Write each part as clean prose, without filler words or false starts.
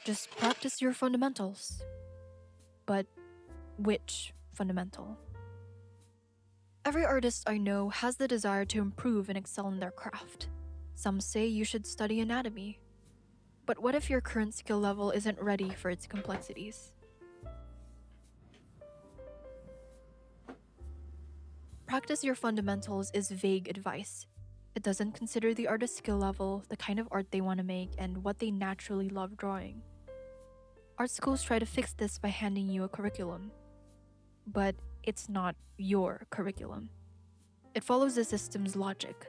Just practice your fundamentals. But which fundamental? Every artist I know has the desire to improve and excel in their craft. Some say you should study anatomy. But what if your current skill level isn't ready for its complexities? Practice your fundamentals is vague advice. It doesn't consider the artist's skill level, the kind of art they want to make, and what they naturally love drawing. Art schools try to fix this by handing you a curriculum. But it's not your curriculum. It follows the system's logic,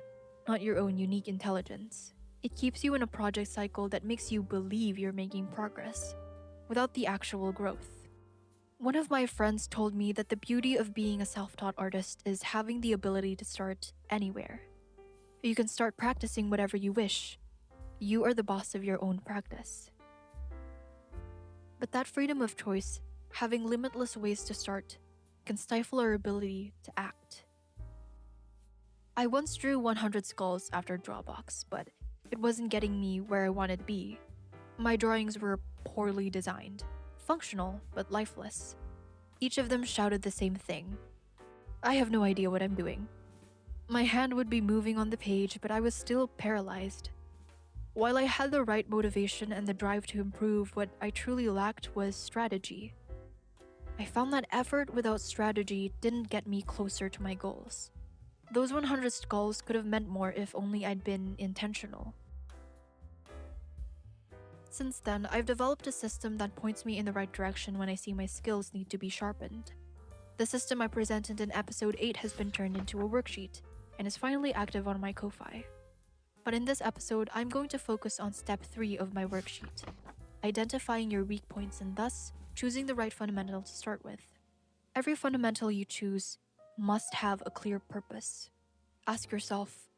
not your own unique intelligence. It keeps you in a project cycle that makes you believe you're making progress, without the actual growth. One of my friends told me that the beauty of being a self-taught artist is having the ability to start anywhere. You can start practicing whatever you wish. You are the boss of your own practice. But that freedom of choice, having limitless ways to start, can stifle our ability to act. I once drew 100 skulls after Drawbox, but it wasn't getting me where I wanted to be. My drawings were poorly designed, functional but lifeless. Each of them shouted the same thing. I have no idea what I'm doing. My hand would be moving on the page, but I was still paralyzed. While I had the right motivation and the drive to improve, what I truly lacked was strategy. I found that effort without strategy didn't get me closer to my goals. Those 100 skulls could have meant more if only I'd been intentional. Since then, I've developed a system that points me in the right direction when I see my skills need to be sharpened. The system I presented in episode 8 has been turned into a worksheet and is finally active on my Ko-fi. But in this episode, I'm going to focus on step 3 of my worksheet, identifying your weak points and thus choosing the right fundamental to start with. Every fundamental you choose must have a clear purpose. Ask yourself,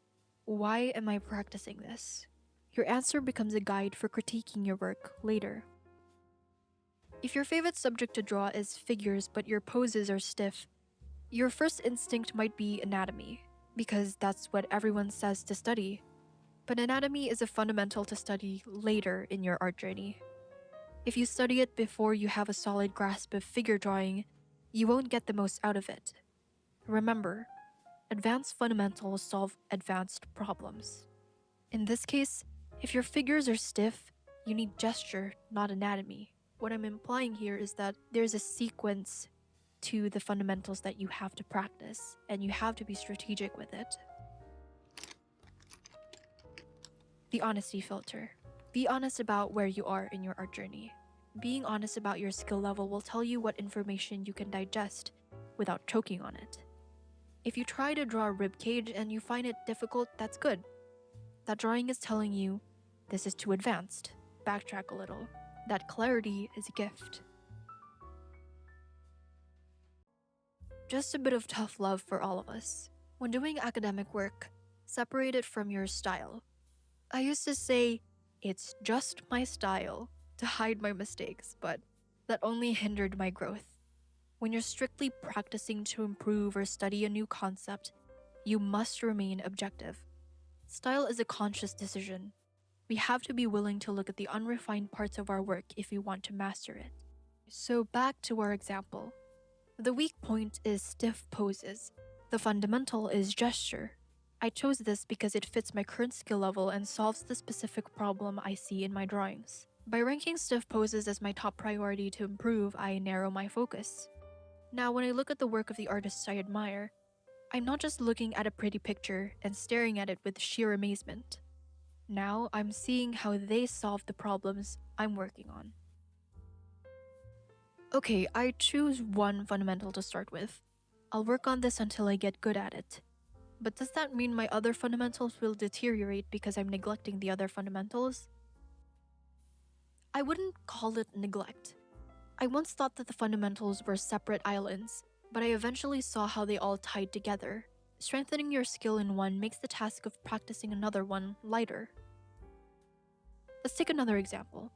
why am I practicing this? Your answer becomes a guide for critiquing your work later. If your favorite subject to draw is figures but your poses are stiff, your first instinct might be anatomy, because that's what everyone says to study. But anatomy is a fundamental to study later in your art journey. If you study it before you have a solid grasp of figure drawing, you won't get the most out of it. Remember, advanced fundamentals solve advanced problems. In this case, if your figures are stiff, you need gesture, not anatomy. What I'm implying here is that there's a sequence to the fundamentals that you have to practice, and you have to be strategic with it. The honesty filter. Be honest about where you are in your art journey. Being honest about your skill level will tell you what information you can digest without choking on it. If you try to draw a rib cage and you find it difficult, that's good. That drawing is telling you, this is too advanced. Backtrack a little. That clarity is a gift. Just a bit of tough love for all of us. When doing academic work, separate it from your style. I used to say, it's just my style, to hide my mistakes, but that only hindered my growth. When you're strictly practicing to improve or study a new concept, you must remain objective. Style is a conscious decision. We have to be willing to look at the unrefined parts of our work if we want to master it. So back to our example. The weak point is stiff poses. The fundamental is gesture. I chose this because it fits my current skill level and solves the specific problem I see in my drawings. By ranking stiff poses as my top priority to improve, I narrow my focus. Now, when I look at the work of the artists I admire, I'm not just looking at a pretty picture and staring at it with sheer amazement. Now, I'm seeing how they solve the problems I'm working on. Okay, I choose one fundamental to start with. I'll work on this until I get good at it. But does that mean my other fundamentals will deteriorate because I'm neglecting the other fundamentals? I wouldn't call it neglect. I once thought that the fundamentals were separate islands, but I eventually saw how they all tied together. Strengthening your skill in one makes the task of practicing another one lighter. Let's take another example.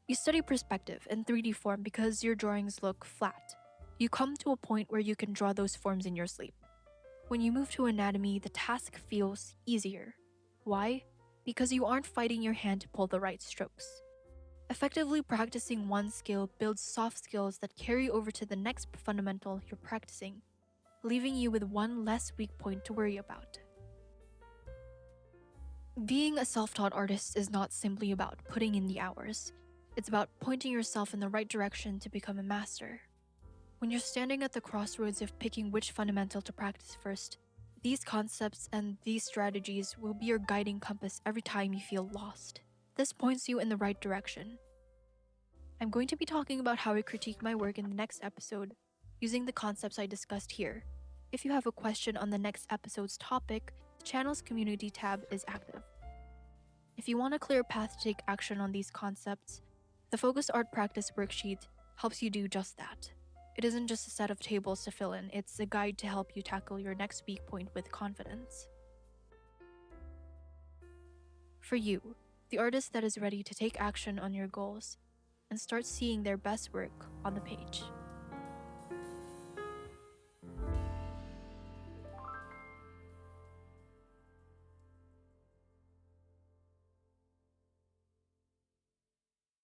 You study perspective and 3D form because your drawings look flat. You come to a point where you can draw those forms in your sleep. When you move to anatomy, the task feels easier. Why? Because you aren't fighting your hand to pull the right strokes. Effectively practicing one skill builds soft skills that carry over to the next fundamental you're practicing, leaving you with one less weak point to worry about. Being a self-taught artist is not simply about putting in the hours. It's about pointing yourself in the right direction to become a master. When you're standing at the crossroads of picking which fundamental to practice first, these concepts and these strategies will be your guiding compass every time you feel lost. This points you in the right direction. I'm going to be talking about how I critique my work in the next episode, using the concepts I discussed here. If you have a question on the next episode's topic, the channel's community tab is active. If you want a clear path to take action on these concepts, the Focused Art Practice worksheet helps you do just that. It isn't just a set of tables to fill in, it's a guide to help you tackle your next weak point with confidence. For you, the artist that is ready to take action on your goals and start seeing their best work on the page.